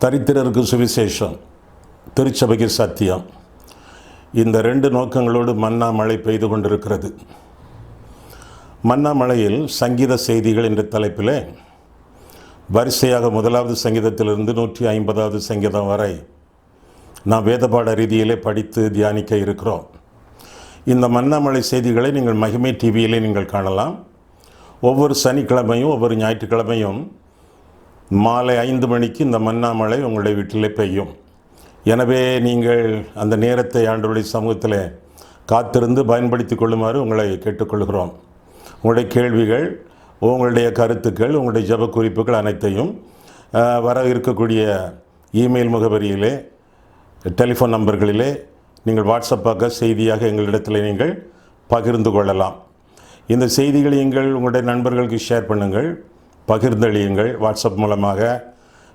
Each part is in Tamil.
தரித்திரருக்கு சுவிசேஷம், திருச்சபைக்கு சத்தியம். இந்த ரெண்டு நோக்கங்களோடு மன்னா மழை பெய்து கொண்டிருக்கிறது. மன்னா மழையில் சங்கீத செய்திகள் என்ற தலைப்பில் வரிசையாக 1வது சங்கீதத்திலிருந்து 150வது சங்கீதம் வரை நாம் வேதபாட ரீதியிலே படித்து தியானிக்க இருக்கிறோம். இந்த மன்னா மழை செய்திகளை நீங்கள் மகிமை டிவியிலே நீங்கள் காணலாம். ஒவ்வொரு சனிக்கிழமையும் ஒவ்வொரு ஞாயிற்றுக்கிழமையும் மாலை 5 மணிக்கு இந்த மன்னா மழை உங்களுடைய வீட்டிலே பெய்யும். எனவே நீங்கள் அந்த நேரத்தை ஆண்டவருடைய சமூகத்தில் காத்திருந்து பயன்படுத்தி கொள்ளுமாறு உங்களை கேட்டுக்கொள்கிறோம். உங்களுடைய கேள்விகள், உங்களுடைய கருத்துக்கள், உங்களுடைய ஜெப குறிப்புகள் அனைத்தையும் வர இருக்கக்கூடிய இமெயில் முகவரியிலே, டெலிஃபோன் நம்பர்களிலே நீங்கள் வாட்ஸ்அப்பாக செய்தியாக எங்களிடத்தில் நீங்கள் பகிர்ந்து கொள்ளலாம். இந்த செய்திகளை நீங்கள் உங்களுடைய நண்பர்களுக்கு ஷேர் பண்ணுங்கள், பகிர்ந்தளியுங்கள். வாட்ஸ்அப் மூலமாக,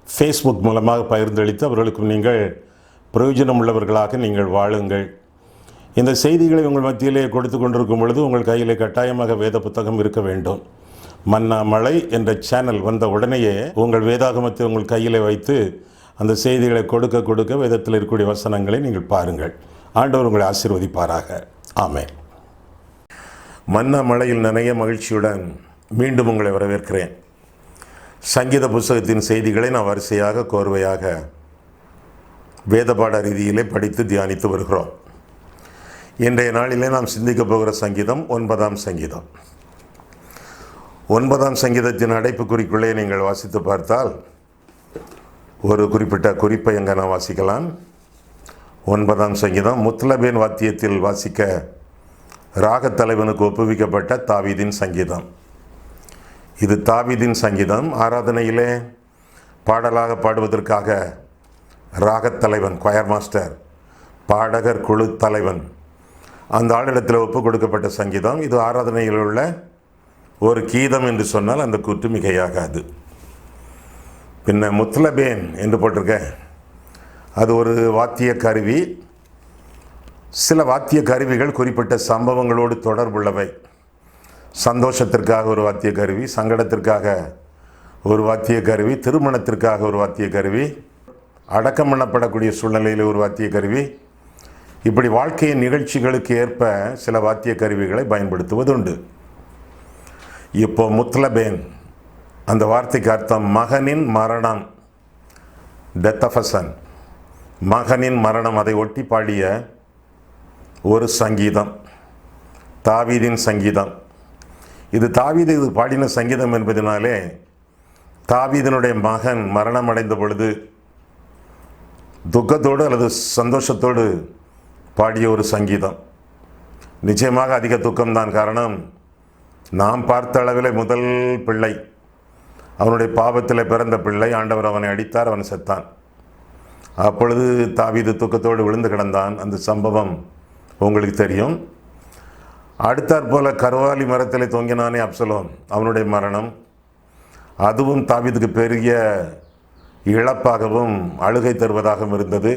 ஃபேஸ்புக் மூலமாக பகிர்ந்தளித்து அவர்களுக்கும் நீங்கள் பிரயோஜனம் உள்ளவர்களாக நீங்கள் வாழுங்கள். இந்த செய்திகளை உங்கள் மத்தியிலே கொடுத்து கொண்டிருக்கும் பொழுது உங்கள் கையிலே கட்டாயமாக வேத புத்தகம் இருக்க வேண்டும். மன்னா மழை என்ற சேனல் வந்த உடனேயே உங்கள் வேதாகமத்தை உங்கள் கையிலே வைத்து அந்த செய்திகளை கொடுக்க வேதத்தில் இருக்கக்கூடிய வசனங்களை நீங்கள் பாருங்கள். ஆண்டவர் உங்களை ஆசீர்வதிப்பாராக. ஆமென். மன்னா மழையில் நிறைய மகிழ்ச்சியுடன் மீண்டும் உங்களை வரவேற்கிறேன். சங்கீத புஸ்தகத்தின் செய்திகளை நான் வரிசையாக கோர்வையாக வேதபாட ரீதியிலே படித்து தியானித்து வருகிறோம். இன்றைய நாளிலே நாம் சிந்திக்க போகிற சங்கீதம் 9ஆம் சங்கீதம். 9ஆம் சங்கீதத்தின் அடைப்புக்குறிக்குள்ளே நீங்கள் வாசித்து பார்த்தால் ஒரு குறிப்பிட்ட குறிப்பை எங்கே நான் வாசிக்கலாம். 9ஆம் சங்கீதம் முத்லபேன் வாத்தியத்தில் வாசிக்க ராகத்தலைவனுக்கு ஒப்புவிக்கப்பட்ட தாவீதின் சங்கீதம். இது தாவீதின் சங்கீதம். ஆராதனையிலே பாடலாக பாடுவதற்காக ராகத்தலைவன், கொயர் மாஸ்டர், பாடகர் குழு தலைவன், அந்த ஆளிடத்தில் ஒப்பு கொடுக்கப்பட்ட சங்கீதம். இது ஆராதனையில் உள்ள ஒரு கீதம் என்று சொன்னால் அந்த கூற்று மிகையாகாது. பின்ன முத்லபேன் என்று போட்டிருக்க, அது ஒரு வாத்திய கருவி. சில வாத்திய கருவிகள் குறிப்பிட்ட சம்பவங்களோடு தொடர்புள்ளவை. சந்தோஷத்திற்காக ஒரு வாத்திய கருவி, சங்கடத்திற்காக ஒரு வாத்திய கருவி, திருமணத்திற்காக ஒரு வாத்திய கருவி, அடக்கம் பண்ணப்படக்கூடிய சூழ்நிலையில் ஒரு வாத்திய கருவி, இப்படி வாழ்க்கையின் நிகழ்ச்சிகளுக்கு ஏற்ப சில வாத்திய கருவிகளை பயன்படுத்துவதுண்டு. இப்போ முத்லபேன், அந்த வார்த்தைக்கு அர்த்தம் மகனின் மரணம், டெத் ஆஃப் அ சன், மகனின் மரணம். அதை ஒட்டி பாடிய ஒரு சங்கீதம், தாவீதின் சங்கீதம். இது தாவீது பாடின சங்கீதம் என்பதனாலே தாவீதினுடைய மகன் மரணம் அடைந்த பொழுது துக்கத்தோடு அல்லது சந்தோஷத்தோடு பாடிய ஒரு சங்கீதம். நிச்சயமாக அதிக துக்கம்தான். காரணம், நாம் பார்த்த அளவில் முதல் பிள்ளை, அவனுடைய பாவத்தில் பிறந்த பிள்ளை, ஆண்டவர் அவனை அடித்தார், அவன் செத்தான். அப்பொழுது தாவீது துக்கத்தோடு விழுந்து கிடந்தான். அந்த சம்பவம் உங்களுக்கு தெரியும். அடுத்தாற்போல கர்வாலி மரத்தில் தொங்கினானே அப்சலோம், அவனுடைய மரணம், அதுவும் தாவீதுக்கு பெரிய இழப்பாகவும் அழுகை தருவதாகவும் இருந்தது.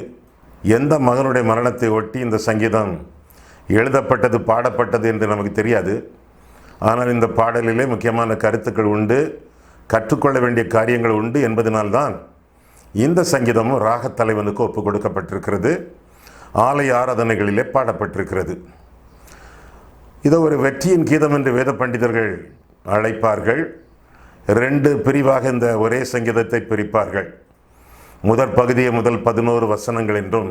எந்த மகனுடைய மரணத்தை ஒட்டி இந்த சங்கீதம் எழுதப்பட்டது, பாடப்பட்டது என்று நமக்கு தெரியாது. ஆனால் இந்த பாடலிலே முக்கியமான கருத்துக்கள் உண்டு, கற்றுக்கொள்ள வேண்டிய காரியங்கள் உண்டு என்பதனால்தான் இந்த சங்கீதமும் ராகத்தலைவனுக்கு ஒப்பு கொடுக்கப்பட்டிருக்கிறது, ஆலய ஆராதனைகளிலே பாடப்பட்டிருக்கிறது. இதை ஒரு வெற்றியின் கீதம் என்று வேத பண்டிதர்கள் அழைப்பார்கள். 2 பிரிவாக இந்த ஒரே சங்கீதத்தை பிரிப்பார்கள். முதற் பகுதியை முதல் 11 வசனங்கள் என்றும்,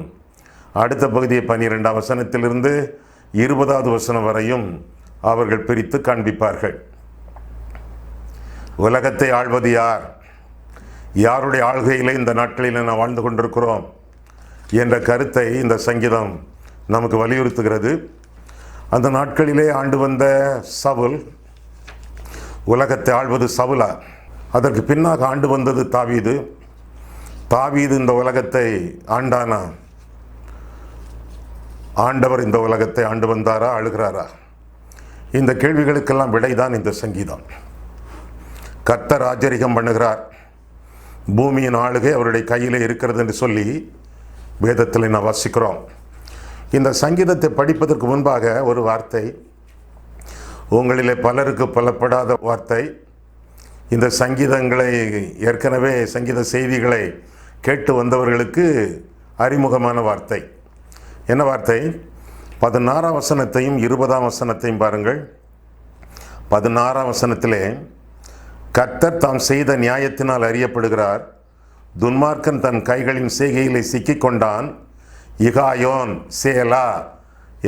அடுத்த பகுதியை 12ஆம் வசனத்திலிருந்து 20வது வசனம் வரையும் அவர்கள் பிரித்து காண்பிப்பார்கள். உலகத்தை ஆள்வது யார், யாருடைய ஆள்கையிலே இந்த நாட்களில் நாம் வாழ்ந்து கொண்டிருக்கிறோம் என்ற கருத்தை இந்த சங்கீதம் நமக்கு வலியுறுத்துகிறது. அந்த நாட்களிலே ஆண்டு வந்த சவுல், உலகத்தை ஆள்வது சவுலா, அதற்கு பின்னாக ஆண்டு வந்தது தாவீது. தாவீது இந்த உலகத்தை ஆண்டானா, ஆண்டவர் இந்த உலகத்தை ஆண்டு வந்தாரா, ஆளுகிறாரா? இந்த கேள்விகளுக்கெல்லாம் விடைதான் இந்த சங்கீதம். கர்த்தர் ராஜரிகம் பண்ணுகிறார், பூமியின் ஆளுகை அவருடைய கையிலே இருக்கிறது என்று சொல்லி வேதத்தில் நான் வாசிக்கிறோம். இந்த சங்கீதத்தை படிப்பதற்கு முன்பாக ஒரு வார்த்தை, உங்களிலே பலருக்கு புலப்படாத வார்த்தை. இந்த சங்கீதங்களை ஏற்கனவே சங்கீத செய்திகளை கேட்டு வந்தவர்களுக்கு அறிமுகமான வார்த்தை. என்ன வார்த்தை? 16ஆம் வசனத்தையும் 20ஆம் வசனத்தையும் பாருங்கள். 16ஆம் வசனத்திலே, கர்த்தர் தாம் செய்த நியாயத்தினால் அறியப்படுகிறார், துன்மார்க்கன் தன் கைகளின் செய்கையிலே சிக்கிக்கொண்டான், இகாயோன் சேலா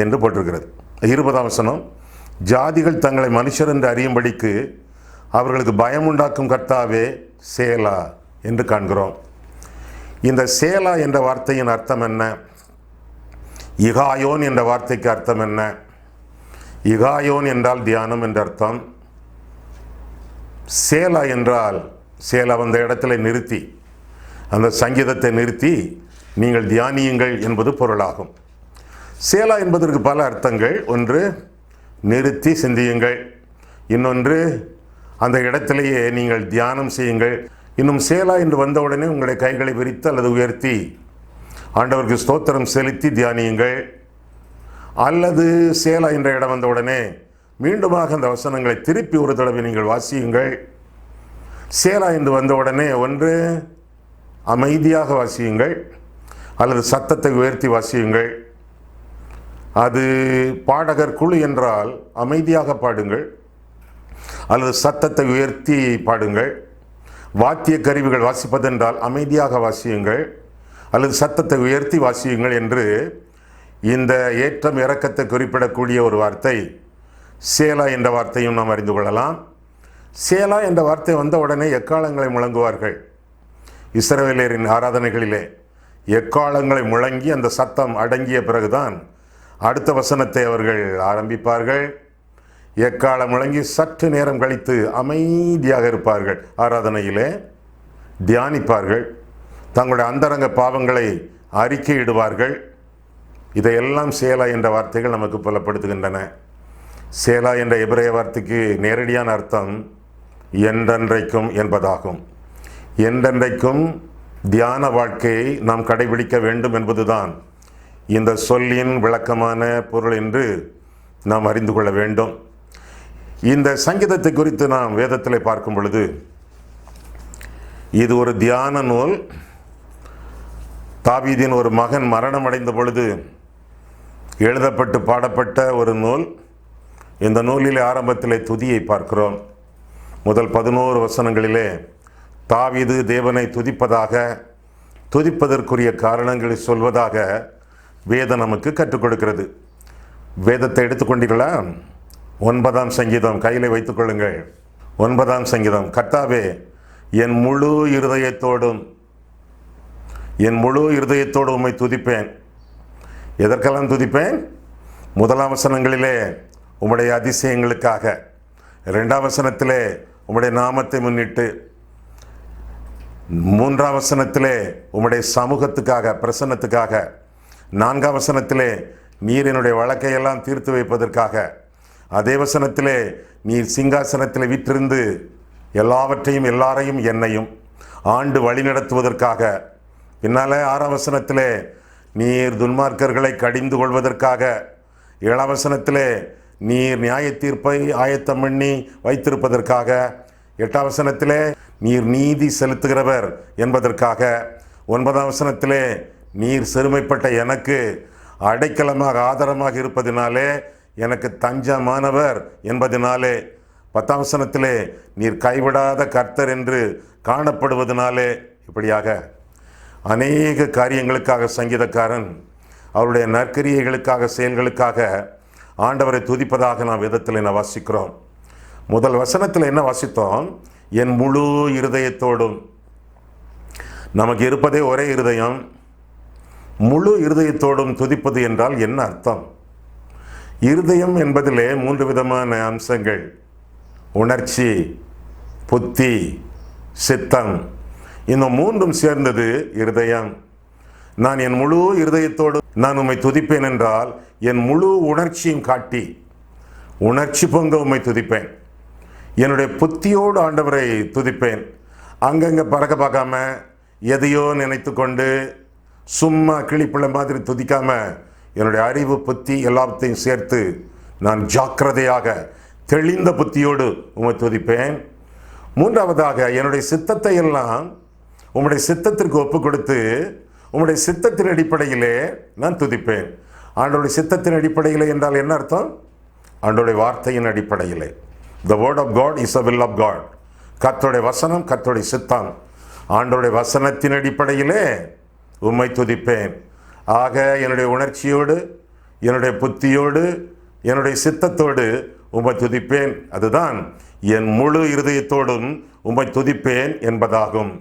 என்று போட்டிருக்கிறது. 20ஆம் வசனம், ஜாதிகள் தங்களை மனுஷர் என்று அறியும்படிக்கு அவர்களுக்கு பயமுண்டாக்கும் கர்த்தாவே சேலா என்று காண்கிறோம். இந்த சேலா என்ற வார்த்தையின் அர்த்தம் என்ன? இகாயோன் என்ற வார்த்தைக்கு அர்த்தம் என்ன? இகாயோன் என்றால் தியானம் என்ற அர்த்தம். சேலா என்றால், சேலா அந்த இடத்துல நிறுத்தி, அந்த சங்கீதத்தை நிறுத்தி நீங்கள் தியானியுங்கள் என்பது பொருளாகும். சேலா என்பதற்கு பல அர்த்தங்கள். ஒன்று, நிறுத்தி சிந்தியுங்கள். இன்னொன்று, அந்த இடத்திலேயே நீங்கள் தியானம் செய்யுங்கள். இன்னும் சேலா என்று வந்தவுடனே உங்களுடைய கைகளை விரித்து அல்லது உயர்த்தி ஆண்டவருக்கு ஸ்தோத்திரம் செலுத்தி தியானியுங்கள். அல்லது சேலா என்ற இடம் வந்தவுடனே மீண்டுமாக அந்த வசனங்களை திருப்பி ஒரு தடவை நீங்கள் வாசியுங்கள். சேலா என்று வந்தவுடனே ஒன்று அமைதியாக வாசியுங்கள் அல்லது சத்தத்தை உயர்த்தி வாசியுங்கள். அது பாடகர் குழு என்றால் அமைதியாக பாடுங்கள் அல்லது சத்தத்தை உயர்த்தி பாடுங்கள். வாத்திய கருவிகள் வாசிப்பதென்றால் அமைதியாக வாசியுங்கள் அல்லது சத்தத்தை உயர்த்தி வாசியுங்கள் என்று இந்த ஏற்றம் இறக்கத்தை குறிப்பிடக்கூடிய ஒரு வார்த்தை சேலா என்ற வார்த்தையும் நாம் அறிந்து கொள்ளலாம். சேலா என்ற வார்த்தை வந்த உடனே எக்காலங்களை முழங்குவார்கள். இஸ்ரவேலரின் ஆராதனைகளிலே எக்காலங்களை முழங்கி அந்த சத்தம் அடங்கிய பிறகுதான் அடுத்த வசனத்தை அவர்கள் ஆரம்பிப்பார்கள். எக்காலம் முழங்கி சற்று நேரம் கழித்து அமைதியாக இருப்பார்கள். ஆராதனையிலே தியானிப்பார்கள். தங்களுடைய அந்தரங்க பாவங்களை அறிக்கையிடுவார்கள். இதையெல்லாம் சேலா என்ற வார்த்தைகள் நமக்கு புலப்படுத்துகின்றன. சேலா என்ற எபிரேய வார்த்தைக்கு நேரடியான அர்த்தம் என்றென்றைக்கும் என்பதாகும். என்றென்றைக்கும் தியான வாழ்க்கையை நாம் கடைபிடிக்க வேண்டும் என்பதுதான் இந்த சொல்லின் விளக்கமான பொருள் என்று நாம் அறிந்து கொள்ள வேண்டும். இந்த சங்கீதத்தை குறித்து நாம் வேதத்தில் பார்க்கும் பொழுது இது ஒரு தியான நூல். தாவீதின் ஒரு மகன் மரணம் அடைந்த பொழுது எழுதப்பட்டு பாடப்பட்ட ஒரு நூல். இந்த நூலிலே ஆரம்பத்திலே துதியை பார்க்கிறோம். முதல் 11 வசனங்களிலே தாவீது தேவனை துதிப்பதாக, துதிப்பதற்குரிய காரணங்களை சொல்வதாக வேதம் நமக்கு கற்றுக் கொடுக்கிறது. வேதத்தை எடுத்துக்கொண்டீர்களா? 9ஆம் சங்கீதம் கையில் வைத்துக் கொள்ளுங்கள். 9ஆம் சங்கீதம், கர்த்தாவே என் முழு இருதயத்தோடும் உம்மை துதிப்பேன். எதற்கெல்லாம் துதிப்பேன்? முதலாம் வசனங்களிலே உம்முடைய அதிசயங்களுக்காக, 2ஆம் வசனத்திலே உம்முடைய நாமத்தை முன்னிட்டு, 3ஆம் வசனத்திலே உம்முடைய சமூகத்துக்காக, பிரசன்னத்துக்காக, 4ஆம் வசனத்திலே நீர் என்னுடைய வழக்கையெல்லாம் தீர்த்து வைப்பதற்காக, அதே வசனத்திலே நீர் சிங்காசனத்தில் வீற்றிருந்து எல்லாவற்றையும் எல்லாரையும் என்னையும் ஆண்டு வழிநடத்துவதற்காக, பின்னாலே 6ஆம் வசனத்திலே நீர் துன்மார்க்கர்களை கடிந்து கொள்வதற்காக, 7ஆம் வசனத்திலே நீர் நியாய தீர்ப்பை ஆயத்தம் பண்ணி வைத்திருப்பதற்காக, 8ஆம் வசனத்திலே நீர் நீதி செலுத்துகிறவர் என்பதற்காக, 9ஆம் வசனத்திலே நீர் சிறுமைப்பட்ட எனக்கு அடைக்கலமாக ஆதாரமாக இருப்பதினாலே எனக்கு தஞ்சமானவர் என்பதினாலே, 10ஆம் வசனத்திலே நீர் கைவிடாத கர்த்தர் என்று காணப்படுவதனாலே, இப்படியாக அநேக காரியங்களுக்காக சங்கீதக்காரன் அவருடைய நற்கிரியைகளுக்காக, செயல்களுக்காக ஆண்டவரை துதிப்பதாக நாம் வேதத்தில் என்ன வாசிக்கிறோம். முதல் வசனத்தில் என்ன வாசித்தோம்? என் முழு இருதயத்தோடும். நமக்கு இருப்பதே ஒரே இருதயம். முழு இருதயத்தோடும் துதிப்பது என்றால் என்ன அர்த்தம்? இருதயம் என்பதிலே 3 விதமான அம்சங்கள்: உணர்ச்சி, புத்தி, சித்தம். இந்த 3ம் சேர்ந்தது இருதயம். நான் என் முழு இருதயத்தோடு நான் உம்மை துதிப்பேன் என்றால் என் முழு உணர்ச்சியும் காட்டி உணர்ச்சி பொங்க உம்மை துதிப்பேன். என்னுடைய புத்தியோடு ஆண்டவரை துதிப்பேன். அங்கங்கே பறக்க பார்க்காம, எதையோ நினைத்து கொண்டு சும்மா கிளிப்பிள்ளை மாதிரி துதிக்காம என்னுடைய அறிவு புத்தி எல்லாத்தையும் சேர்த்து நான் ஜாக்கிரதையாக தெளிந்த புத்தியோடு உம்மை துதிப்பேன். மூன்றாவதாக, என்னுடைய சித்தத்தை எல்லாம் உம்முடைய சித்தத்திற்கு ஒப்பு கொடுத்து உம்முடைய சித்தத்தின் அடிப்படையிலே நான் துதிப்பேன். ஆண்டோடைய சித்தத்தின் அடிப்படையிலே என்றால் என்ன அர்த்தம்? ஆண்டோடைய வார்த்தையின் அடிப்படையிலே. The word of God is the will of God. கர்த்தருடைய வசனம், கர்த்தருடைய சித்தம். ஆண்டோடைய வசனத்தின் அடிப்படையிலே உம்மை துதிப்பேன். ஆக என்னுடைய உணர்ச்சியோடு, என்னுடைய புத்தியோடு, என்னுடைய சித்தத்தோடு உம்மை துதிப்பேன். அதுதான் என் முழு இருதயத்தோடும் உம்மை துதிப்பேன் என்பதாகும்.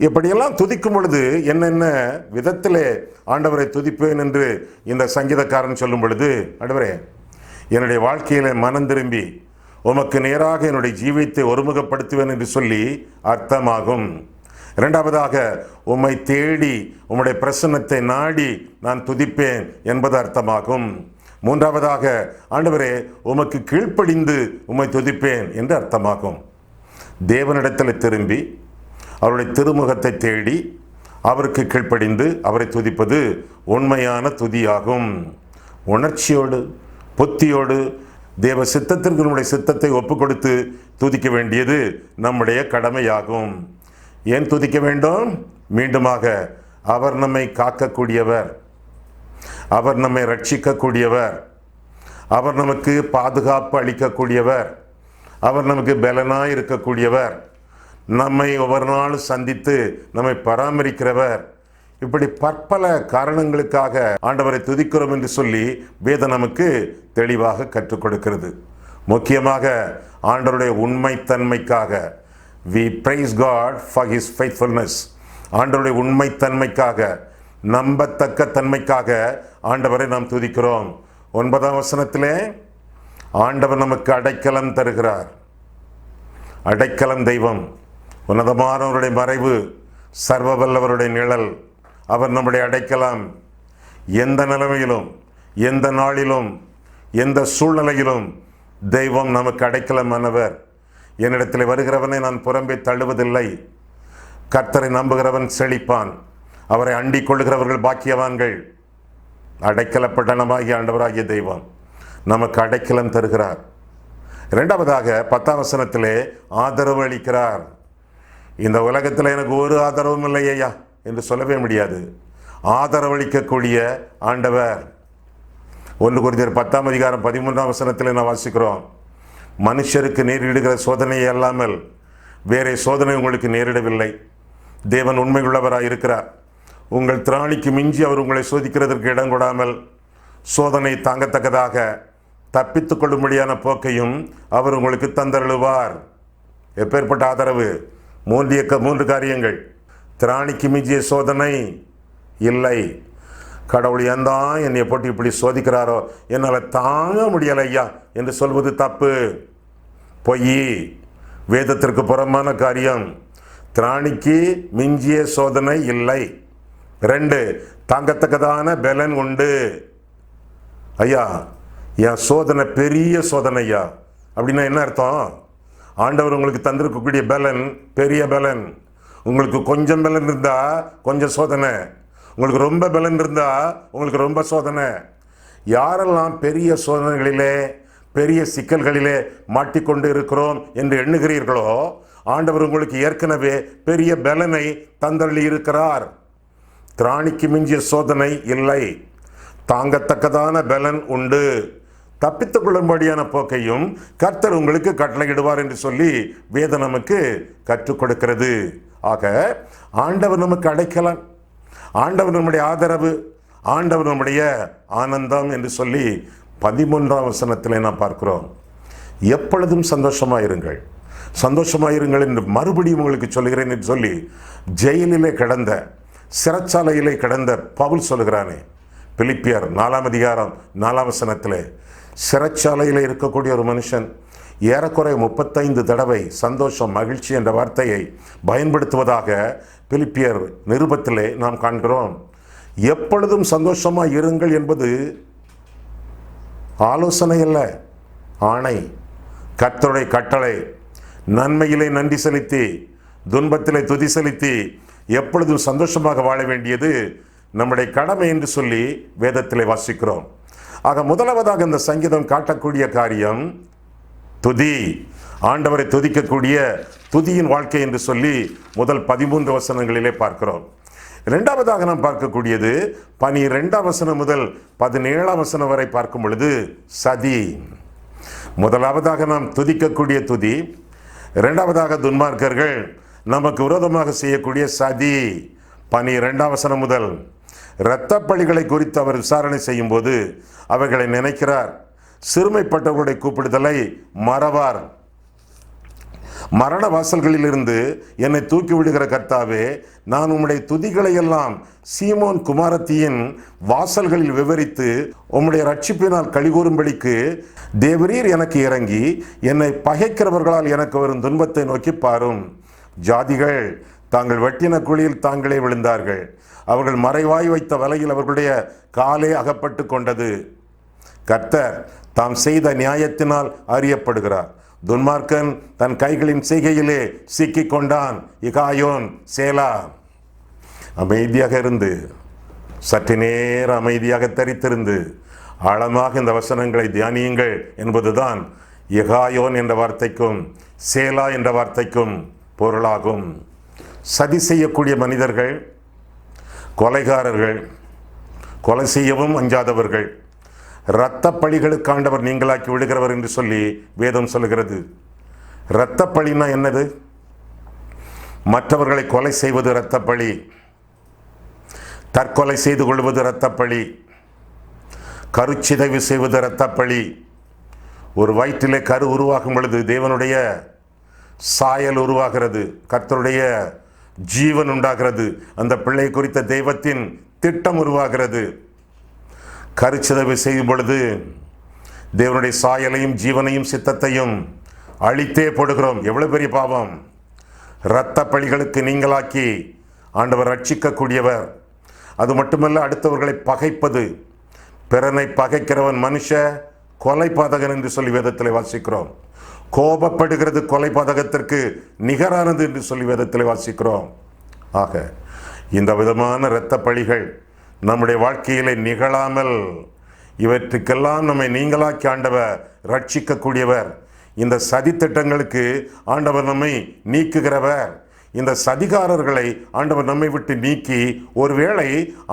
இப்படியெல்லாம் துதிக்கும் பொழுது என்னென்ன விதத்திலே ஆண்டவரை துதிப்பேன் என்று இந்த சங்கீதக்காரன் சொல்லும் பொழுது, ஆண்டவரே, என்னுடைய வாழ்க்கையில மனம் திரும்பி உமக்கு நேராக என்னுடைய ஜீவியத்தை ஒருமுகப்படுத்துவேன் என்று சொல்லி அர்த்தமாகும். இரண்டாவதாக, உம்மை தேடி உம்முடைய பிரசன்னத்தை நாடி நான் துதிப்பேன் என்பது அர்த்தமாகும். மூன்றாவதாக, ஆண்டவரே, உமக்கு கீழ்ப்படிந்து உம்மை துதிப்பேன் என்று அர்த்தமாகும். தேவனிடத்தில் திரும்பி அவருடைய திருமுகத்தை தேடி அவருக்கு கீழ்ப்படிந்து அவரை துதிப்பது உண்மையான துதியாகும். உணர்ச்சியோடு புத்தியோடு தேவ சித்தத்திற்கு நம்முடைய சித்தத்தை ஒப்பு கொடுத்து துதிக்க வேண்டியது நம்முடைய கடமையாகும். ஏன் துதிக்க வேண்டும்? மீண்டுமாக, அவர் நம்மை காக்கக்கூடியவர், அவர் நம்மை ரட்சிக்கக்கூடியவர், அவர் நமக்கு பாதுகாப்பு அளிக்கக்கூடியவர், அவர் நமக்கு பலனாய் இருக்கக்கூடியவர், நம்மை ஒவ்வொரு நாளும் சந்தித்து நம்மை பராமரிக்கிறவர். இப்படி பற்பல காரணங்களுக்காக ஆண்டவரை துதிக்கிறோம் என்று சொல்லி வேதம் நமக்கு தெளிவாக கற்றுக் கொடுக்கிறது. முக்கியமாக ஆண்டவருடைய உண்மைத்தன்மைக்காக. We praise God for His faithfulness. ஆண்டவருடைய உண்மைத்தன்மைக்காக, நம்பத்தக்க தன்மைக்காக ஆண்டவரை நாம் துதிக்கிறோம். 9ஆம் வசனத்திலே ஆண்டவர் நமக்கு அடைக்கலம் தருகிறார். அடைக்கலம் தெய்வம், உன்னதமானவருடைய மறைவு, சர்வ வல்லவருடைய நிழல். அவர் நம்முடைய அடைக்கலம். எந்த நிலைமையிலும், எந்த நாளிலும், எந்த சூழ்நிலையிலும் தெய்வம் நமக்கு அடைக்கலமானவர். என்னிடத்தில் வருகிறவனை நான் புறம்பே தள்ளுவதில்லை. கர்த்தரை நம்புகிறவன் செழிப்பான், அவரை அண்டிக் கொள்ளுகிறவர்கள் பாக்கியவான்கள். அடைக்கலப்பட்டணமாகிய ஆண்டவராகிய தெய்வம் நமக்கு அடைக்கலம் தருகிறார். இரண்டாவதாக 10ஆம் வசனத்திலே ஆதரவு அளிக்கிறார். இந்த உலகத்தில் எனக்கு ஒரு ஆதரவும் இல்லை ஐயா என்று சொல்லவே முடியாது. ஆதரவளிக்கக்கூடிய ஆண்டவர். 1 கொரிந்தியர் 10ஆம் அதிகாரம் 13ஆம் வசனத்தில் நான் வாசிக்கிறோம், மனுஷருக்கு நேரிடுகிற சோதனையை அல்லாமல் வேறே சோதனை உங்களுக்கு நேரிடவில்லை. தேவன் உண்மையுள்ளவராக இருக்கிறார். உங்கள் திராணிக்கு மிஞ்சி அவர் உங்களை சோதிக்கிறதற்கு இடம் கொடாமல் சோதனை தாங்கத்தக்கதாக தப்பித்துக் கொள்ளும்படியான போக்கையும் அவர் உங்களுக்கு தந்தருளுவார். எப்பேற்பட்ட ஆதரவு! 3 காரியங்கள். திராணிக்கு மிஞ்சிய சோதனை இல்லை. கடவுள் ஏன் தான் என்னை போட்டு இப்படி சோதிக்கிறாரோ, என்னால் தாங்க முடியலை ஐயா என்று சொல்வது தப்பு, பொய், வேதத்திற்கு புறம்பான காரியம். திராணிக்கு மிஞ்சிய சோதனை இல்லை. 2, தாங்கத்தக்கதான பலன் உண்டு. ஐயா, என் சோதனை பெரிய சோதனை ஐயா அப்படின்னா என்ன அர்த்தம்? ஆண்டவர் உங்களுக்கு தந்திருக்கக்கூடிய பலன் பெரிய பலன். உங்களுக்கு கொஞ்சம் பலன் இருந்தா கொஞ்சம் சோதனை, உங்களுக்கு ரொம்ப பலன் இருந்தா உங்களுக்கு ரொம்ப சோதனை. யாரெல்லாம் பெரிய சோதனைகளிலே, பெரிய சிக்கல்களிலே மாட்டிக்கொண்டு இருக்கிறோம் என்று எண்ணுகிறீர்களோ, ஆண்டவர் உங்களுக்கு ஏற்கனவே பெரிய பலனை தந்தள்ளி இருக்கிறார். திராணிக்கு மிஞ்சிய சோதனை இல்லை, தாங்கத்தக்கதான பலன் உண்டு. தப்பித்துக் கொள்ளும்படியான போக்கையும் கர்த்தர் உங்களுக்கு கட்டளையிடுவார் என்று சொல்லி வேதம் நமக்கு கற்றுக் கொடுக்கிறது. ஆக ஆண்டவர் நமக்கு அடைக்கலம், ஆண்டவர் நம்முடைய ஆதரவு, ஆண்டவர் நம்முடைய ஆனந்தம் என்று சொல்லி 13ஆம் வசனத்தில் நாம் பார்க்கிறோம். எப்பொழுதும் சந்தோஷமாயிருங்கள், சந்தோஷமாயிருங்கள் என்று மறுபடியும் உங்களுக்கு சொல்லுகிறேன் என்று சொல்லி ஜெயிலிலே கிடந்த, சிறைச்சாலையிலே கிடந்த பவுல் சொல்லுகிறானே, பிலிப்பியர் 4ஆம் அதிகாரம் 4ஆம் வசனத்திலே, சிறைச்சாலையில் இருக்கக்கூடிய ஒரு மனுஷன் ஏறக்குறைய 35 தடவை சந்தோஷம், மகிழ்ச்சி என்ற வார்த்தையை பயன்படுத்துவதாக பிலிப்பியர் நிருபத்திலே நாம் காண்கிறோம். எப்பொழுதும் சந்தோஷமாக இருங்கள் என்பது ஆலோசனை அல்ல, ஆணை, கர்த்தருடைய கட்டளை. நன்மையிலே நன்றி செலுத்தி, துன்பத்திலே துதி செலுத்தி எப்பொழுதும் சந்தோஷமாக வாழ வேண்டியது நம்முடைய கடமை என்று சொல்லி வேதத்திலே வாசிக்கிறோம். ஆக முதலாவதாக இந்த சங்கீதம் காட்டக்கூடிய காரியம் துதி, ஆண்டவரை துதிக்கக்கூடிய துதியின் வாழ்க்கை என்று சொல்லி முதல் 13 வசனங்களிலே பார்க்கிறோம். இரண்டாவதாக நாம் பார்க்கக்கூடியது 12ஆம் வசனம் முதல் 17ஆம் வசனம் வரை பார்க்கும் பொழுது சதி. முதலாவதாக நாம் துதிக்கக்கூடிய துதி, இரண்டாவதாக துன்மார்க்கர்கள் நமக்கு விரோதமாக செய்யக்கூடிய சதி. 12ஆம் வசனம் முதல் இரத்த பழிகளை குறித்து அவர் விசாரணை செய்யும் போது அவர்களை நினைக்கிறார். சிறுமைப்பட்டவர்களுடைய கூப்பிடுதலை மறவார். மரண வாசல்களில் இருந்து என்னை தூக்கி விடுகிற கர்த்தாவே, நான் உம்முடைய துதிகளை எல்லாம் சீமோன் குமாரத்தியின் வாசல்களில் விவரித்து உம்முடைய ரட்சிப்பினால் கலிகூறும்படிக்கு தேவரீர் எனக்கு இறங்கி என்னை பகைக்கிறவர்களால் எனக்கு வரும் துன்பத்தை நோக்கி பாரும். ஜாதிகள் தாங்கள் வெட்டின குழியில் தாங்களே விழுந்தார்கள். அவர்கள் மறைவாய் வைத்த வலையில் அவர்களுடைய காலே அகப்பட்டு கொண்டது. கர்த்தர் தாம் செய்த நியாயத்தினால் அறியப்படுகிறார். துன்மார்க்கன் தன் கைகளின் செய்கையிலே சிக்கிக் கொண்டான். இகாயோன் சேலா. அமைதியாக இருந்து, சற்று நேரம் அமைதியாக தரித்திருந்து ஆழமாக இந்த வசனங்களை தியானியுங்கள் என்பதுதான் இகாயோன் என்ற வார்த்தைக்கும் சேலா என்ற வார்த்தைக்கும் பொருளாகும். சதி செய்யக்கூடிய மனிதர்கள், கொலைகாரர்கள், கொலை செய்யவும் அஞ்சாதவர்கள், இரத்த பழிகளுக்கு ஆண்டவர் நீங்களாக்கி விடுகிறவர் என்று சொல்லி வேதம் சொல்கிறது. இரத்த பழினா என்னது? மற்றவர்களை கொலை செய்வது இரத்த பழி, தற்கொலை செய்து கொள்வது இரத்த பழி, கருச்சிதைவு செய்வது இரத்த பழி. ஒரு வயிற்றிலே கரு உருவாகும் பொழுது தேவனுடைய சாயல் உருவாகிறது, கர்த்தருடைய ஜீவன் உண்டாகிறது, அந்த பிள்ளை குறித்த தெய்வத்தின் திட்டம் உருவாகிறது. கருச்சிதைவு செய்யும் பொழுது தேவனுடைய சாயலையும் ஜீவனையும் சித்தத்தையும் அழித்தே போடுகிறோம். எவ்வளவு பெரிய பாவம்! இரத்த பழிகளுக்கு நீங்களாக்கி ஆண்டவர் ரட்சிக்கக்கூடியவர். அது மட்டுமல்ல, அடுத்தவர்களை பகைப்பது, பிறனை பகைக்கிறவன் மனுஷ கொலைபாதகன் என்று சொல்லி வேதத்தில் வாசிக்கிறோம். கோபப்படுகிறது கொலைபாதகத்திற்கு நிகரானது என்று சொல்லி வேதத்தில் வாசிக்கிறோம். ஆக இந்த விதமான இரத்த பழிகள் நம்முடைய வாழ்க்கையிலே நிகழாமல் இவற்றுக்கெல்லாம் நம்மை நீங்களாக்கி ஆண்டவர் ரட்சிக்கக்கூடியவர். இந்த சதி திட்டங்களுக்கு ஆண்டவர் நம்மை நீக்குகிறவர். இந்த சதிகாரர்களை ஆண்டவர் நம்மை விட்டு நீக்கி ஒருவேளை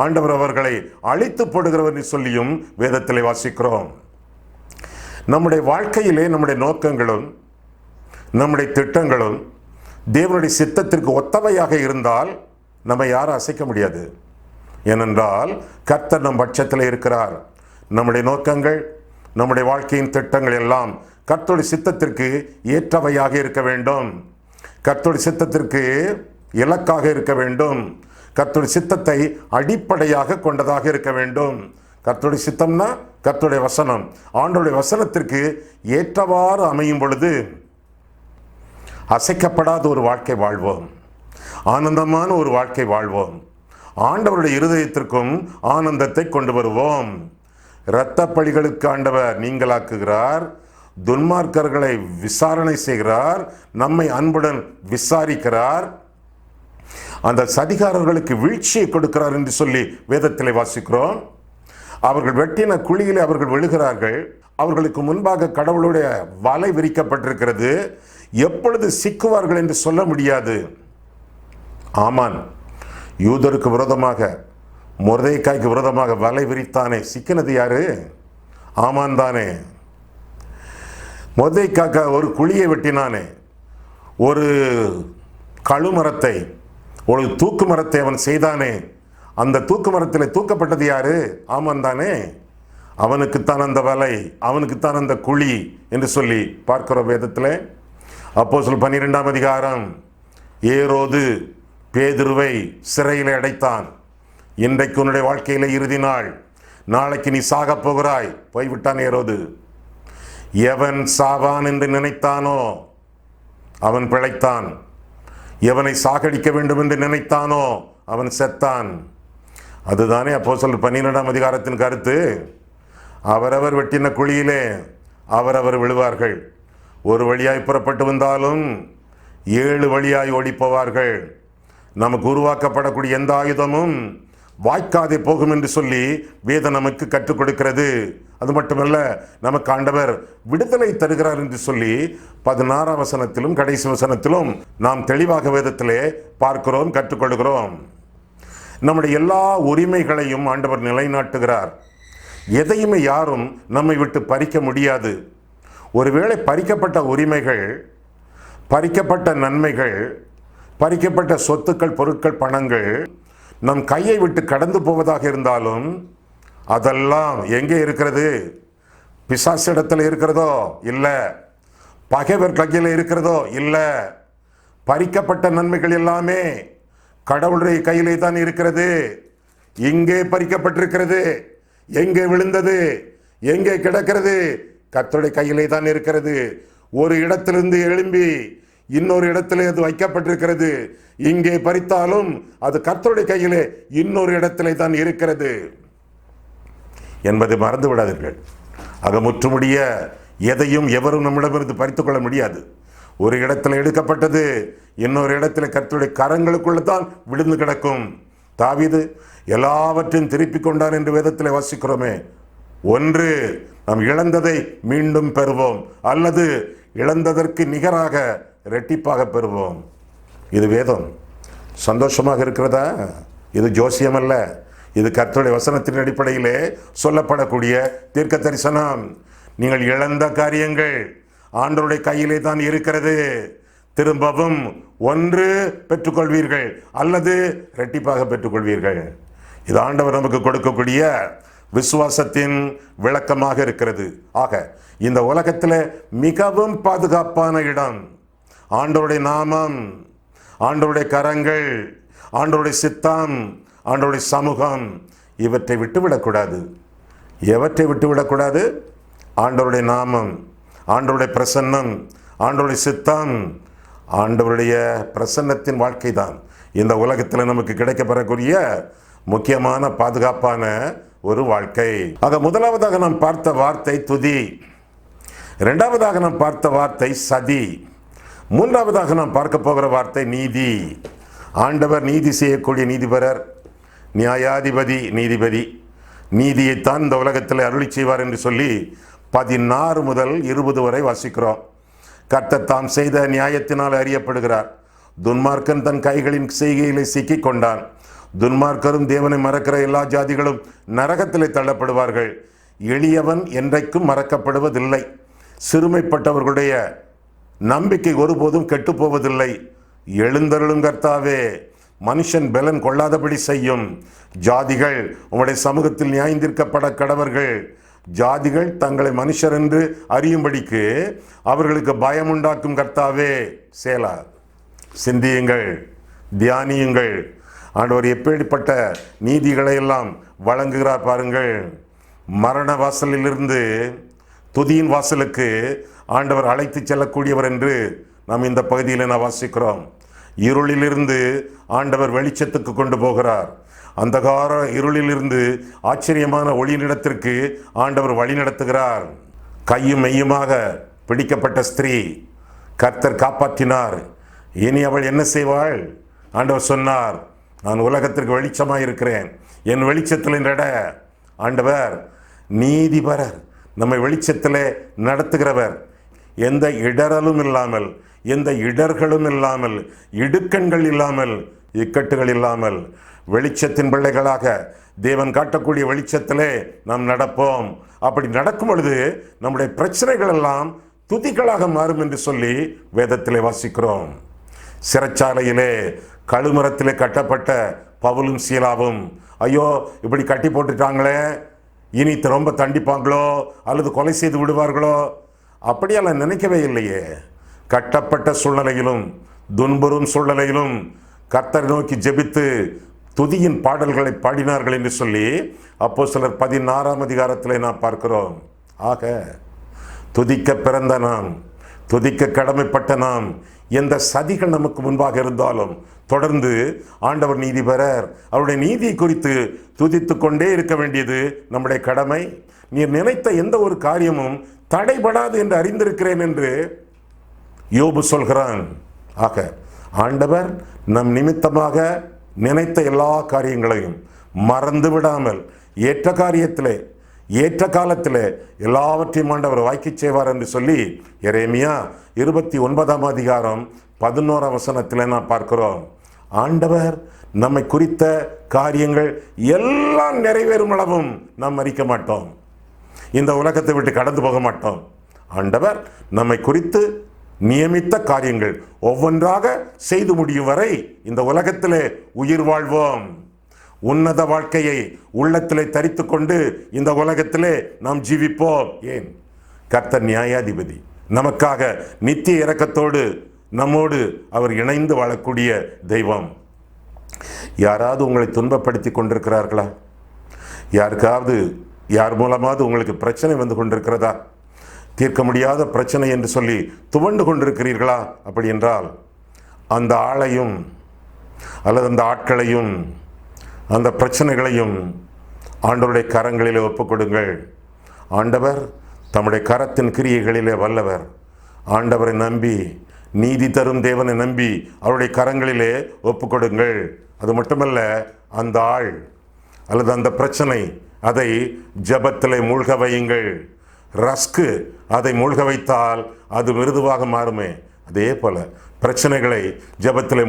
ஆண்டவர் அவர்களை அழித்து போடுகிறவர் என்று சொல்லியும் வேதத்தில் வாசிக்கிறோம். நம்முடைய வாழ்க்கையிலே நம்முடைய நோக்கங்களும் நம்முடைய திட்டங்களும் தேவனுடைய சித்தத்திற்கு ஒத்தவையாக இருந்தால் நம்ம யாரும் அசைக்க முடியாது. ஏனென்றால் கர்த்தர் நம் பட்சத்தில் இருக்கிறார். நம்முடைய நோக்கங்கள், நம்முடைய வாழ்க்கையின் திட்டங்கள் எல்லாம் கர்த்தருடைய சித்தத்திற்கு ஏற்றவையாக இருக்க வேண்டும். கர்த்தருடைய சித்தத்திற்கு இலக்காக இருக்க வேண்டும். கர்த்தருடைய சித்தத்தை அடிப்படையாக கொண்டதாக இருக்க வேண்டும். கர்த்தருடைய சித்தம்னா கர்த்தருடைய வசனம். ஆண்டவருடைய வசனத்திற்கு ஏற்றவாறு அமையும் பொழுது அசைக்கப்படாத ஒரு வாழ்க்கை வாழ்வோம், ஆனந்தமான ஒரு வாழ்க்கை வாழ்வோம். ஆண்டவருடைய இருதயத்திற்கும் ஆனந்தத்தை கொண்டு வருவோம். இரத்த பழிகளுக்கு ஆண்டவர் நீங்களாக்குகிறார். துன்மார்க்கர்களை விசாரணை செய்கிறார். நம்மை அன்புடன் விசாரிக்கிறார். அந்த சதிகாரர்களுக்கு வீழ்ச்சியை கொடுக்கிறார் என்று சொல்லி வேதத்தில் வாசிக்கிறோம். அவர்கள் வெட்டின குழியிலே அவர்கள் விழுகிறார்கள். அவர்களுக்கு முன்பாக கடவுளுடைய வலை விரிக்கப்பட்டிருக்கிறது. எப்பொழுது சிக்குவார்கள் என்று சொல்ல முடியாது. ஆமான் யூதருக்கு விரோதமாக, மொர்தெகாய்க்கு விரோதமாக வலை விரித்தானே, சிக்கினது யாரு? ஆமான் தானே. மொர்தெகாய்க்கு ஒரு குழியை வெட்டினானே, ஒரு கழுமரத்தை, ஒரு தூக்கு மரத்தை அவன் செய்தானே, அந்த தூக்கு மரத்தில் தூக்கப்பட்டது யாரு? ஆமான் தானே. அவனுக்குத்தான் அந்த வலை, அவனுக்குத்தான் அந்த குழி என்று சொல்லி பார்க்கிறோம் வேதத்தில். அப்போஸ்தலர் 12ஆம் அதிகாரம், ஏரோது பேதுருவை சிறையில் அடைத்தான். இன்றைக்கு உன்னுடைய வாழ்க்கையில இறுதி நாள், நாளைக்கு நீ சாகப் போகிறாய். போய்விட்டான் ஏரோது. எவன் சாவான் என்று நினைத்தானோ அவன் பிழைத்தான். எவனை சாகடிக்க வேண்டும் என்று நினைத்தானோ அவன் செத்தான். அதுதானே அப்போஸ்தலர் 12ஆம் அதிகாரத்தின் கருத்து. அவரவர் வெட்டின குழியிலே அவரவர் விழுவார்கள். ஒரு வழியாய் புறப்பட்டு வந்தாலும் 7 வழியாய் ஓடி போவார்கள். நமக்கு உருவாக்கப்படக்கூடிய எந்த ஆயுதமும் வாய்க்காதே போகும் என்று சொல்லி வேதம் நமக்கு கற்றுக் கொடுக்கிறது. அது மட்டுமல்ல, நமக்கு ஆண்டவர் விடுதலை தருகிறார் என்று சொல்லி 16ஆம் வசனத்திலும் கடைசி வசனத்திலும் நாம் தெளிவாக வேதத்திலே பார்க்கிறோம், கற்றுக்கொள்கிறோம். நம்முடைய எல்லா உரிமைகளையும் ஆண்டவர் நிலைநாட்டுகிறார். எதையுமே யாரும் நம்மை விட்டு பறிக்க முடியாது. ஒருவேளை பறிக்கப்பட்ட உரிமைகள், பறிக்கப்பட்ட நன்மைகள், பறிக்கப்பட்ட சொத்துக்கள், பொருட்கள், பணங்கள் நம் கையை விட்டு கடந்து போவதாக இருந்தாலும் அதெல்லாம் எங்கே இருக்கிறது? பிசாசு இடத்துல இருக்கிறதோ இல்லை, பகைவர் கையில் இருக்கிறதோ இல்லை. பறிக்கப்பட்ட நன்மைகள் எல்லாமே கடவுளுடைய கையிலே தான் இருக்கிறது. இங்கே பறிக்கப்பட்டிருக்கிறது. எங்கே விழுந்தது? எங்கே கிடக்கிறது? கர்த்தருடைய கையிலே தான் இருக்கிறது. ஒரு இடத்திலிருந்து எழும்பி இன்னொரு இடத்திலே அது வைக்கப்பட்டிருக்கிறது. இங்கே பறித்தாலும் அது கர்த்தருடைய கையிலே இன்னொரு இடத்திலே தான் இருக்கிறது என்பதை மறந்து விடாதீர்கள். ஆக முற்றுமுடிய எதையும் எவரும் நம்மிடமிருந்து பறித்துக் கொள்ள முடியாது. ஒரு இடத்துல எடுக்கப்பட்டது இன்னொரு இடத்துல கர்த்தருடைய கரங்களுக்குள்ள தான் விழுந்து கிடக்கும். தாவீது எல்லாவற்றையும் திருப்பி கொண்டான் என்று வேதத்தில் வாசிக்கிறோமே. ஒன்று, நாம் இழந்ததை மீண்டும் பெறுவோம், அல்லது இழந்ததற்கு நிகராக இரட்டிப்பாக பெறுவோம். இது வேதம். சந்தோஷமாக இருக்கிறதா? இது ஜோசியம் அல்ல. இது கர்த்தருடைய வசனத்தின் அடிப்படையிலே சொல்லப்படக்கூடிய தீர்க்க தரிசனம். நீங்கள் இழந்த காரியங்கள் ஆண்டவருடைய கையிலே தான் இருக்கிறது. திரும்பவும் ஒன்று பெற்றுக்கொள்வீர்கள், அல்லது இரட்டிப்பாக பெற்றுக்கொள்வீர்கள். இது ஆண்டவர் நமக்கு கொடுக்கக்கூடிய விசுவாசத்தின் விளக்கமாக இருக்கிறது. ஆக இந்த உலகத்தில் மிகவும் பாதுகாப்பான இடம் ஆண்டவருடைய நாமம், ஆண்டவருடைய கரங்கள், ஆண்டவருடைய சித்தம், ஆண்டவருடைய சமூகம். இவற்றை விட்டுவிடக்கூடாது. எவற்றை விட்டுவிடக்கூடாது? ஆண்டவருடைய நாமம், ஆண்டவருடைய பிரசன்னம், ஆண்டவருடைய சித்தம். ஆண்டவருடைய பிரசன்னத்தின் வாழ்க்கை தான் இந்த உலகத்தில் நமக்கு கிடைக்கப்பெறக்கூடிய முக்கியமான பாதுகாப்பான ஒரு வாழ்க்கை. ஆக முதலாவதாக நாம் பார்த்த வார்த்தை துதி, இரண்டாவதாக நாம் பார்த்த வார்த்தை சதி, மூன்றாவதாக நாம் பார்க்க போகிற வார்த்தை நீதி. ஆண்டவர் நீதி செய்யக்கூடிய நீதிபரர், நியாயாதிபதி, நீதிபதி. நீதியைத்தான் இந்த உலகத்தில் அருளி செய்வார் என்று சொல்லி 16 முதல் 20 வரை வாசிக்கிறோம். கர்த்தர் தாம் செய்த நியாயத்தினால் அறியப்படுகிறார். துன்மார்க்கன் தன் கைகளின் செய்கையிலே சிக்கிக் கொண்டான். துன்மார்க்கரும் தேவனை மறக்கிற எல்லா ஜாதிகளும் நரகத்திலே தள்ளப்படுவார்கள். எளியவன் என்றைக்கும் மறக்கப்படுவதில்லை. சிறுமைப்பட்டவர்களுடைய நம்பிக்கை ஒருபோதும் கெட்டுப்போவதில்லை. எழுந்தருளும் கர்த்தாவே, மனுஷன் பலன் கொள்ளாதபடி செய்யும். ஜாதிகள் உம்முடைய சமூகத்தில் நியாயந்தீர்க்கப்பட கடவர்கள். ஜாதிகள் தங்களை மனுஷர் என்று அறியும்படிக்கு அவர்களுக்கு பயம் உண்டாக்கும் கர்த்தாவே. சேலா. சிந்தியுங்கள், தியானியுங்கள். ஆண்டவர் எப்படிப்பட்ட நீதிகளை எல்லாம் வழங்குகிறார் பாருங்கள். மரண வாசலிலிருந்து துதியின் வாசலுக்கு ஆண்டவர் அழைத்து செல்லக்கூடியவர் என்று நாம் இந்த பகுதியில் நான் வாசிக்கிறோம். இருளிலிருந்து ஆண்டவர் வெளிச்சத்துக்கு கொண்டு போகிறார். அந்தகார இருளிலிருந்து ஆச்சரியமான ஒளியினிடத்திற்கு ஆண்டவர் வழி நடத்துகிறார். கையும் மெய்யுமாக பிடிக்கப்பட்ட ஸ்திரீ கர்த்தர் காப்பாற்றினார். இனி அவள் என்ன செய்வாள்? ஆண்டவர் சொன்னார், நான் உலகத்திற்கு வெளிச்சமாக இருக்கிறேன், என் வெளிச்சத்தில் நட. ஆண்டவர் நீதிபரர், நம்மை வெளிச்சத்திலே நடத்துகிறவர். எந்த இடரலும் இல்லாமல், எந்த இடர்களும் இல்லாமல், இடுக்கண்கள் இல்லாமல், இக்கட்டுகள் இல்லாமல் வெளிச்சத்தின் பிள்ளைகளாக தேவன் காட்டக்கூடிய வெளிச்சத்திலே நாம் நடப்போம். அப்படி நடக்கும் பொழுது நம்முடைய பிரச்சனைகள் எல்லாம் துதிகளாக மாறும் என்று சொல்லி வேதத்திலே வாசிக்கிறோம். சிறைச்சாலையிலே கழுமரத்திலே கட்டப்பட்ட பவுலும் சீலாவும், ஐயோ இப்படி கட்டி போட்டுட்டாங்களே, இனி ரொம்ப தண்டிப்பாங்களோ அல்லது கொலை செய்து விடுவார்களோ, அப்படியெல்லாம் நினைக்கவே இல்லையே. கட்டப்பட்ட சூழ்நிலையிலும் துன்புறும் சூழ்நிலையிலும் கர்த்தரை நோக்கி ஜெபித்து துதியின் பாடல்களை பாடினார்கள் என்று சொல்லி அப்போஸ்தலர் 16ஆம் அதிகாரத்திலே நாம் பார்க்கிறோம். ஆக துதிக்க பிறந்த நாம், துதிக்க கடமைப்பட்ட நாம், எந்த சதிகள் நமக்கு முன்பாக இருந்தாலும் தொடர்ந்து ஆண்டவர் நீதிபரர், அவருடைய நீதியை குறித்து துதித்து கொண்டே இருக்க வேண்டியது நம்முடைய கடமை. நீர் நினைத்த எந்த ஒரு காரியமும் தடைபடாது என்று அறிந்திருக்கிறேன் என்று யோபு சொல்கிறான். ஆக ஆண்டவர் நம் நிமித்தமாக நினைத்த எல்லா காரியங்களையும் மறந்து விடாமல் ஏற்ற காரியத்திலே ஏற்ற காலத்திலே எல்லாவற்றையும் ஆண்டவர் வாய்க்கச் செய்வார் என்று சொல்லி எரேமியா 29ஆம் அதிகாரம் 11ஆம் வசனத்தில் நான் பார்க்கிறோம். ஆண்டவர் நம்மை குறித்த காரியங்கள் எல்லாம் நிறைவேறும் அளவும் நாம் மறிக்க மாட்டோம். இந்த உலகத்தை விட்டு கடந்து போக மாட்டோம். ஆண்டவர் நம்மை குறித்து நியமித்த காரியங்கள் ஒவ்வொன்றாக செய்து முடியும் வரை இந்த உலகத்திலே உயிர் வாழ்வோம். உன்னத வாழ்க்கையை உள்ளத்திலே தரித்து கொண்டு இந்த உலகத்திலே நாம் ஜீவிப்போம். ஏன்? கர்த்தர் நியாயாதிபதி. நமக்காக நித்திய இரக்கத்தோடு நம்மோடு அவர் இணைந்து வாழக்கூடிய தெய்வம். யாராவது உங்களை துன்பப்படுத்தி கொண்டிருக்கிறார்களா? யாருக்காவது யார் மூலமாவது உங்களுக்கு பிரச்சனை வந்து கொண்டிருக்கிறதா? தீர்க்க முடியாத பிரச்சனை என்று சொல்லி துவண்டு கொண்டிருக்கிறீர்களா? அப்படி என்றால் அந்த ஆளையும் அல்லது அந்த ஆட்களையும் அந்த பிரச்சனைகளையும் ஆண்டவருடைய கரங்களிலே ஒப்புக் கொடுங்கள். ஆண்டவர் தம்முடைய கரத்தின் கிரியைகளிலே வல்லவர். ஆண்டவரை நம்பி, நீதி தரும் தேவனை நம்பி அவருடைய கரங்களிலே ஒப்புக் கொடுங்கள். அது மட்டுமல்ல, அந்த ஆள் அல்லது அந்த பிரச்சனை அதை ஜெபத்திலே மூழ்க வையுங்கள். ரஸ்கு அதை மூழ்க வைத்தால் அது மிருதுவாக மாறுமே, அதே போல பிரச்சனைகளை ஜெபத்திலே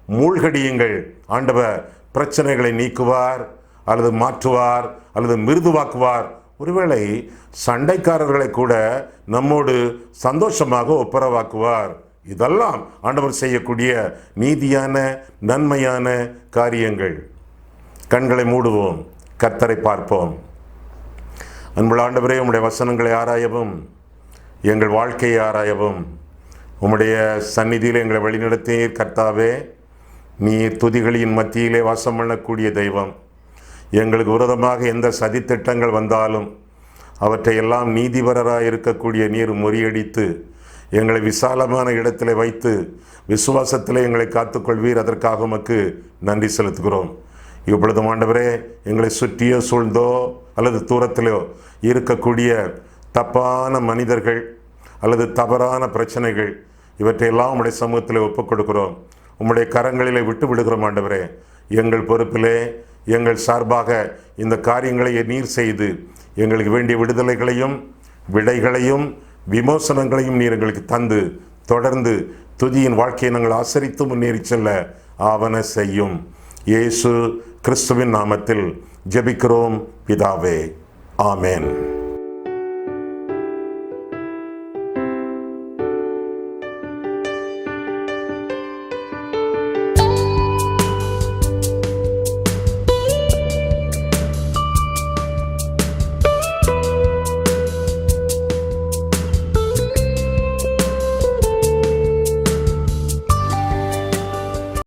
மூழ்கடியுங்கள். ஆண்டவர் பிரச்சனைகளை நீக்குவார் அல்லது மாற்றுவார் அல்லது மிருதுவாக்குவார். ஒருவேளை சண்டைக்காரர்களை கூட நம்மோடு சந்தோஷமாக ஒப்புரவாக்குவார். இதெல்லாம் ஆண்டவர் செய்யக்கூடிய நீதியான நன்மையான காரியங்கள். கண்களை மூடுவோம், கர்த்தரை பார்ப்போம். அன்புள்ள ஆண்டவரே, உம்முடைய வசனங்களை ஆராயவும், எங்கள் வாழ்க்கையை ஆராயவும் உம்முடைய சந்நிதியில் எங்களை வழிநடத்தீர். கர்த்தாவே, நீர் துதிகளின் மத்தியிலே வாசம் பண்ணக்கூடிய தெய்வம். எங்களுக்கு விரோதமாக எந்த சதித்திட்டங்கள் வந்தாலும் அவற்றை எல்லாம் நீதிபரராக இருக்கக்கூடிய நீர் முறியடித்து எங்களை விசாலமான இடத்திலே வைத்து விசுவாசத்திலே எங்களை காத்துக்கொள்வீர். அதற்காக உமக்கு நன்றி செலுத்துகிறோம். இப்பொழுதும் ஆண்டவரே, எங்களை சுற்றியோ சூழ்ந்தோ அல்லது தூரத்திலோ இருக்கக்கூடிய தப்பான மனிதர்கள் அல்லது தவறான பிரச்சனைகள் இவற்றையெல்லாம் உம்முடைய சமூகத்தில் ஒப்புக் கொடுக்கிறோம். உம்முடைய கரங்களிலே விட்டு விடுகிறோம். ஆண்டவரே, எங்கள் பொறுப்பிலே எங்கள் சார்பாக இந்த காரியங்களை நீர் செய்து எங்களுக்கு வேண்டிய விடுதலைகளையும் விடைகளையும் விமோசனங்களையும் நீர் எங்களுக்கு தந்து தொடர்ந்து துதியின் வாழ்க்கையை நாங்கள் ஆசரித்து முன்னேறி செல்ல ஆவன செய்யும். இயேசு கிறிஸ்துவின் நாமத்தில் ஜெபிக்கிறோம் பிதாவே. ஆமென்.